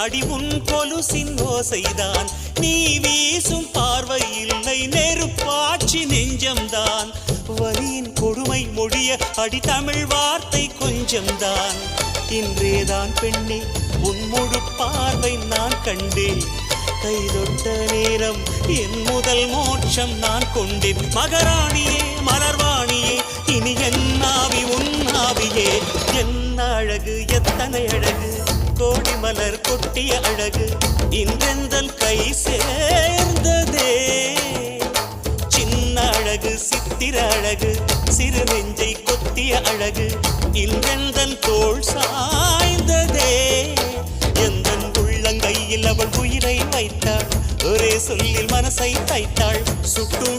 அடி உன் கொலுசின் ஓசைதான். நீ வீசும் பார்வை இல்லை நெருப்பாட்சி நெஞ்சம்தான். வலியின் கொடுமை மொழிய அடி தமிழ் வார்த்தை கொஞ்சம்தான். இன்றேதான் பெண்ணே உன் முழு பார்வை நான் கண்டேன். கைதொட்ட நேரம் என் முதல் மோட்சம் நான் கொண்டேன். மகராணியே மலர்வாணியே இனி என் ஆவி உன் ஆவியே. என்ன அழகு எத்தனை அழகு கோடி மலர் கொட்டிய அழகு இன்றெந்தன் கை சேர்ந்ததே. சின்ன அழகு சித்திர அழகு சிறு நெஞ்சை கொத்திய அழகு இன்றெந்தன் தோள் சாய்ந்ததே. எந்தன் உள்ளங்கையில் அவள் உயிரை வைத்தாள். ஒரே சொல்லில் மனசை தைத்தாள். சுட்டும்